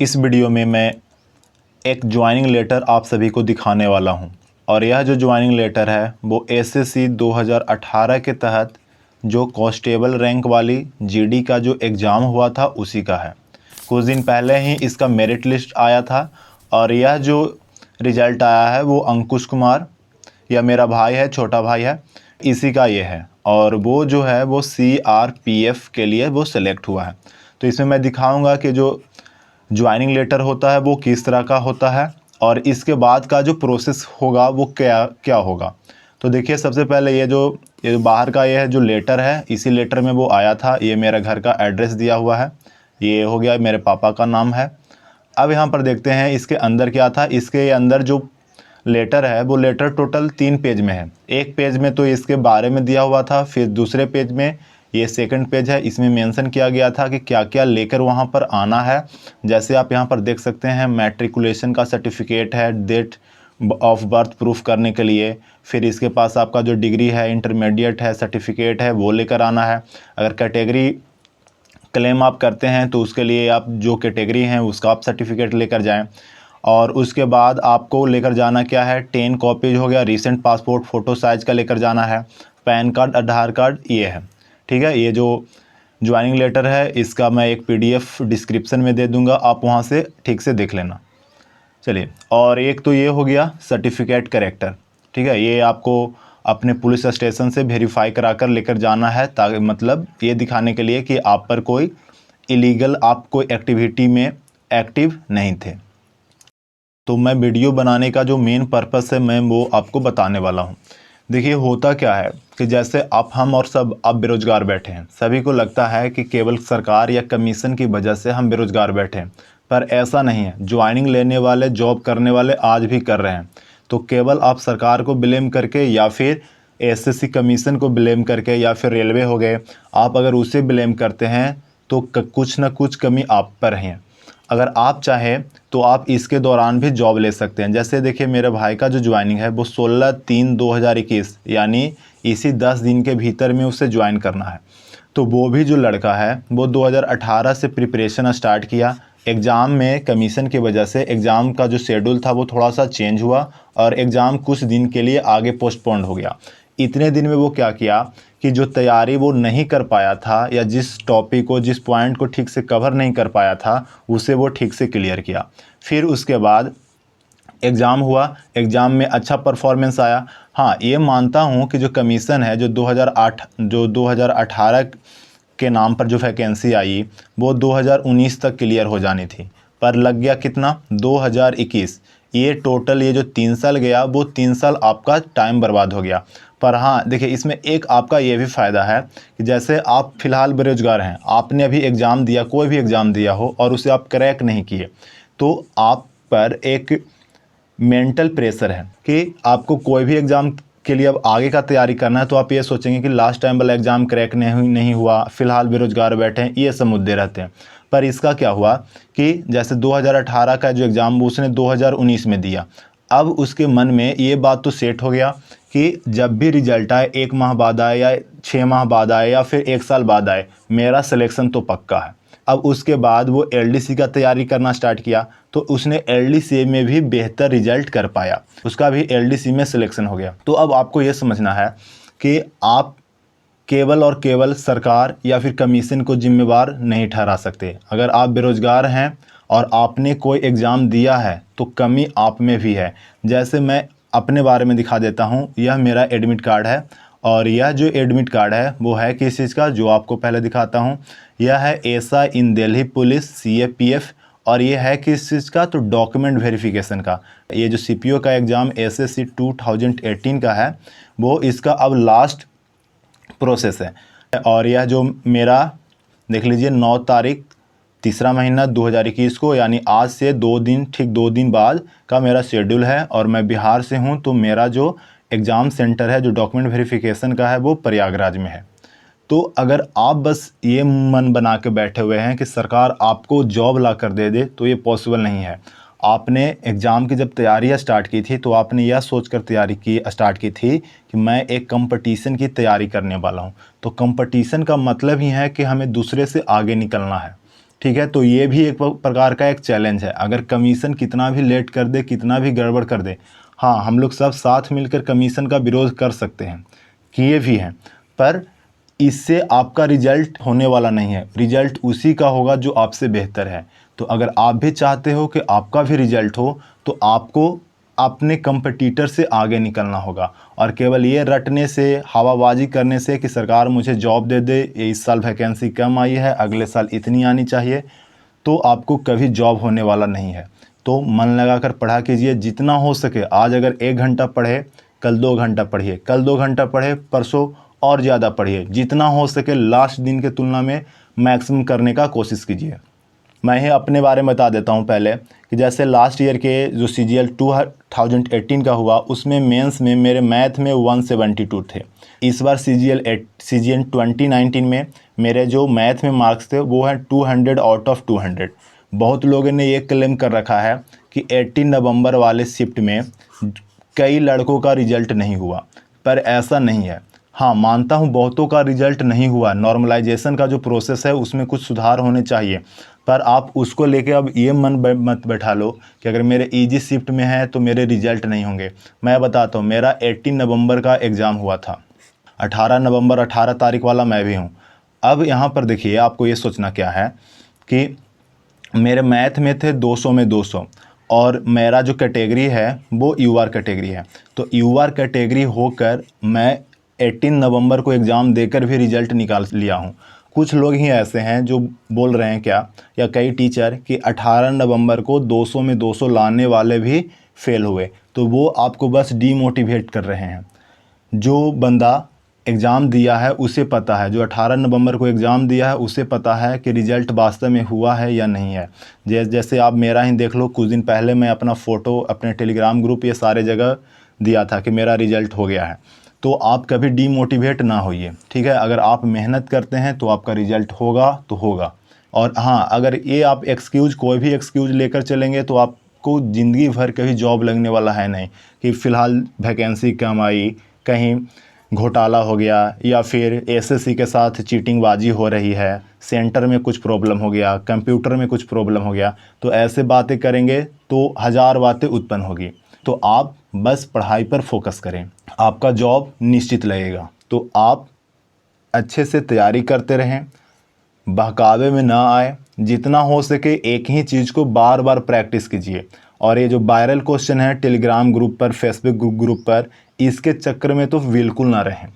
इस वीडियो में मैं एक ज्वाइनिंग लेटर आप सभी को दिखाने वाला हूं और यह जो ज्वाइनिंग लेटर है वो एसएससी 2018 के तहत जो कांस्टेबल रैंक वाली जीडी का जो एग्ज़ाम हुआ था उसी का है। कुछ दिन पहले ही इसका मेरिट लिस्ट आया था और यह जो रिज़ल्ट आया है वो अंकुश कुमार, यह मेरा भाई है, छोटा भाई है, इसी का ये है और वो जो है वो सीआरपीएफ के लिए वो सिलेक्ट हुआ है। तो इसमें मैं दिखाऊंगा कि जो ज्वाइनिंग लेटर होता है वो किस तरह का होता है और इसके बाद का जो प्रोसेस होगा वो क्या क्या होगा। तो देखिए, सबसे पहले ये बाहर का ये है जो लेटर है, इसी लेटर में वो आया था। ये मेरा घर का एड्रेस दिया हुआ है, ये हो गया मेरे पापा का नाम है। अब यहाँ पर देखते हैं इसके अंदर क्या था। इसके अंदर जो लेटर है वो लेटर टोटल 3 पेज में है। एक पेज में तो इसके बारे में दिया हुआ था, फिर दूसरे पेज में ये सेकंड पेज है, इसमें मेंशन किया गया था कि क्या क्या लेकर वहाँ पर आना है। जैसे आप यहाँ पर देख सकते हैं, मैट्रिकुलेशन का सर्टिफिकेट है, डेट ऑफ बर्थ प्रूफ करने के लिए, फिर इसके पास आपका जो डिग्री है, इंटरमीडिएट है, सर्टिफिकेट है, वो लेकर आना है। अगर कैटेगरी क्लेम आप करते हैं तो उसके लिए आप जो कैटेगरी हैं उसका आप सर्टिफिकेट लेकर जाएं। और उसके बाद आपको लेकर जाना क्या है, 10 कॉपीज हो गया, रीसेंट पासपोर्ट फ़ोटो साइज़ का लेकर जाना है, पैन कार्ड, आधार कार्ड, ये है। ठीक है, ये जो ज्वाइनिंग लेटर है इसका मैं एक पीडीएफ डिस्क्रिप्शन में दे दूंगा, आप वहाँ से ठीक से देख लेना। चलिए, और एक तो ये हो गया सर्टिफिकेट करेक्टर। ठीक है, ये आपको अपने पुलिस स्टेशन से वेरीफाई कराकर लेकर जाना है, ताकि मतलब ये दिखाने के लिए कि आप पर कोई इलीगल आप कोई एक्टिविटी में एक्टिव नहीं थे। तो मैं वीडियो बनाने का जो मेन पर्पस है मैं वो आपको बताने वाला हूँ। देखिए, होता क्या है कि जैसे आप, हम और सब आप बेरोज़गार बैठे हैं, सभी को लगता है कि केवल सरकार या कमीशन की वजह से हम बेरोज़गार बैठे हैं, पर ऐसा नहीं है। ज्वाइनिंग लेने वाले, जॉब करने वाले आज भी कर रहे हैं। तो केवल आप सरकार को ब्लेम करके या फिर एसएससी कमीशन को ब्लेम करके या फिर रेलवे हो गए, आप अगर उसे ब्लेम करते हैं तो कुछ ना कुछ कमी आप पर है। अगर आप चाहें तो आप इसके दौरान भी जॉब ले सकते हैं। जैसे देखिए, मेरे भाई का जो ज्वाइनिंग है वो 16/3/2021 यानी इसी 10 दिन के भीतर में उसे ज्वाइन करना है। तो वो भी जो लड़का है वो 2018 से प्रिपरेशन स्टार्ट किया। एग्ज़ाम में कमीशन की वजह से एग्ज़ाम का जो शेड्यूल था वो थोड़ा सा चेंज हुआ और एग्ज़ाम कुछ दिन के लिए आगे पोस्टपोन्ड हो गया। इतने दिन में वो क्या किया कि जो तैयारी वो नहीं कर पाया था या जिस टॉपिक को, जिस पॉइंट को ठीक से कवर नहीं कर पाया था, उसे वो ठीक से क्लियर किया। फिर उसके बाद एग्ज़ाम हुआ, एग्ज़ाम में अच्छा परफॉर्मेंस आया। हाँ, ये मानता हूँ कि जो कमीशन है जो 2018 के नाम पर जो वैकेंसी आई वो 2019 तक क्लियर हो जानी थी, पर लग गया कितना, 2021। ये टोटल ये जो 3 साल गया वो 3 साल आपका टाइम बर्बाद हो गया। पर हाँ, देखिए, इसमें एक आपका ये भी फ़ायदा है कि जैसे आप फ़िलहाल बेरोज़गार हैं, आपने अभी एग्ज़ाम दिया, कोई भी एग्ज़ाम दिया हो और उसे आप क्रैक नहीं किए, तो आप पर एक मेंटल प्रेशर है कि आपको कोई भी एग्ज़ाम के लिए अब आगे का तैयारी करना है। तो आप ये सोचेंगे कि लास्ट टाइम वाला एग्ज़ाम क्रैक नहीं हुआ, फ़िलहाल बेरोज़गार बैठे हैं, ये सब मुद्दे रहते हैं। पर इसका क्या हुआ कि जैसे 2018 का जो एग्ज़ाम उसने 2019 में दिया, अब उसके मन में ये बात तो सेट हो गया कि जब भी रिजल्ट आए, 1 माह बाद आए या 6 माह बाद आए या फिर 1 साल बाद आए, मेरा सिलेक्शन तो पक्का है। अब उसके बाद वो एलडीसी का तैयारी करना स्टार्ट किया, तो उसने एलडीसी में भी बेहतर रिजल्ट कर पाया, उसका भी एलडीसी में सिलेक्शन हो गया। तो अब आपको ये समझना है कि आप केवल और केवल सरकार या फिर कमीशन को जिम्मेवार नहीं ठहरा सकते। अगर आप बेरोज़गार हैं और आपने कोई एग्ज़ाम दिया है तो कमी आप में भी है। जैसे मैं अपने बारे में दिखा देता हूँ, यह मेरा एडमिट कार्ड है और यह जो एडमिट कार्ड है वो है किस चीज़ का, जो आपको पहले दिखाता हूँ। यह है एसआई इन दिल्ली पुलिस सीएपीएफ और ये है किस चीज़ का, तो डॉक्यूमेंट वेरिफिकेशन का। ये जो सीपीओ का एग्ज़ाम एसएससी 2018 का है वो इसका अब लास्ट प्रोसेस है। और यह जो मेरा देख लीजिए 9 तारीख 3रा महीना 2021 को, यानी आज से 2 दिन, ठीक 2 दिन बाद का मेरा शेड्यूल है और मैं बिहार से हूँ। तो मेरा जो एग्ज़ाम सेंटर है जो डॉक्यूमेंट वेरिफिकेशन का है वो प्रयागराज में है। तो अगर आप बस ये मन बना के बैठे हुए हैं कि सरकार आपको जॉब ला कर दे दे, तो ये पॉसिबल नहीं है। आपने एग्ज़ाम की जब तैयारियां स्टार्ट की थी तो आपने यह सोचकर तैयारी की स्टार्ट की थी कि मैं एक कंपटीशन की तैयारी करने वाला हूं। तो कंपटीशन का मतलब ही है कि हमें दूसरे से आगे निकलना है। ठीक है। तो ये भी एक प्रकार का एक चैलेंज है। अगर कमीशन कितना भी लेट कर दे, कितना भी गड़बड़ कर दे, हाँ हम लोग सब साथ मिलकर कमीशन का विरोध कर सकते हैं, किए भी हैं, पर इससे आपका रिजल्ट होने वाला नहीं है। रिजल्ट उसी का होगा जो आपसे बेहतर है। तो अगर आप भी चाहते हो कि आपका भी रिजल्ट हो, तो आपको अपने कंपटीटर से आगे निकलना होगा। और केवल ये रटने से, हवाबाजी करने से कि सरकार मुझे जॉब दे दे, इस साल वैकेंसी कम आई है, अगले साल इतनी आनी चाहिए, तो आपको कभी जॉब होने वाला नहीं है। तो मन लगाकर पढ़ा कीजिए जितना हो सके। आज अगर 1 घंटा पढ़े, कल 2 घंटा पढ़िए, कल 2 घंटा पढ़े, परसों और ज़्यादा पढ़िए। जितना हो सके लास्ट दिन के तुलना में मैक्सिमम करने का कोशिश कीजिए। मैं ही अपने बारे में बता देता हूँ पहले कि जैसे लास्ट ईयर के जो CGL 2018 का हुआ, उसमें मेंस में मेरे मैथ में 172 थे। इस बार CGL 2019 में मेरे जो मैथ में मार्क्स थे वो हैं 200 आउट ऑफ 200। बहुत लोगों ने ये क्लेम कर रखा है कि 18 नवंबर वाले शिफ्ट में कई लड़कों का रिजल्ट नहीं हुआ, पर ऐसा नहीं है। हाँ मानता हूँ बहुतों का रिजल्ट नहीं हुआ, नॉर्मलाइजेशन का जो प्रोसेस है उसमें कुछ सुधार होने चाहिए, पर आप उसको लेके अब ये मन मत बैठा लो कि अगर मेरे इजी शिफ्ट में है तो मेरे रिजल्ट नहीं होंगे। मैं बताता हूँ, मेरा 18 नवंबर का एग्ज़ाम हुआ था, 18 नवंबर 18 तारीख वाला मैं भी हूँ। अब यहाँ पर देखिए, आपको ये सोचना क्या है कि मेरे मैथ में थे 200 में 200, और मेरा जो कैटेगरी है वो UR कैटेगरी है। तो UR कैटेगरी होकर मैं 18 नवंबर को एग्ज़ाम देकर भी रिज़ल्ट निकाल लिया हूँ। कुछ लोग ही ऐसे हैं जो बोल रहे हैं क्या, या कई टीचर, कि 18 नवंबर को 200 में 200 लाने वाले भी फेल हुए। तो वो आपको बस डीमोटिवेट कर रहे हैं। जो बंदा एग्ज़ाम दिया है उसे पता है, जो 18 नवंबर को एग्ज़ाम दिया है उसे पता है कि रिज़ल्ट वास्तव में हुआ है या नहीं है। जैसे आप मेरा ही देख लो, कुछ दिन पहले मैं अपना फ़ोटो अपने टेलीग्राम ग्रुप ये सारे जगह दिया था कि मेरा रिज़ल्ट हो गया है। तो आप कभी डीमोटिवेट ना होइए, ठीक है। अगर आप मेहनत करते हैं तो आपका रिज़ल्ट होगा तो होगा। और हाँ, अगर ये आप कोई भी एक्सक्यूज़ लेकर चलेंगे तो आपको ज़िंदगी भर कभी जॉब लगने वाला है नहीं। कि फ़िलहाल वैकेंसी कम आई, कहीं घोटाला हो गया, या फिर SSC के साथ चीटिंगबाजी हो रही है, सेंटर में कुछ प्रॉब्लम हो गया, कंप्यूटर में कुछ प्रॉब्लम हो गया, तो ऐसे बातें करेंगे तो हज़ार बातें उत्पन्न होगी। तो आप बस पढ़ाई पर फोकस करें, आपका जॉब निश्चित लगेगा। तो आप अच्छे से तैयारी करते रहें, बहकावे में ना आए, जितना हो सके एक ही चीज़ को बार बार प्रैक्टिस कीजिए। और ये जो वायरल क्वेश्चन है टेलीग्राम ग्रुप पर, फेसबुक ग्रुप पर, इसके चक्कर में तो बिल्कुल ना रहें।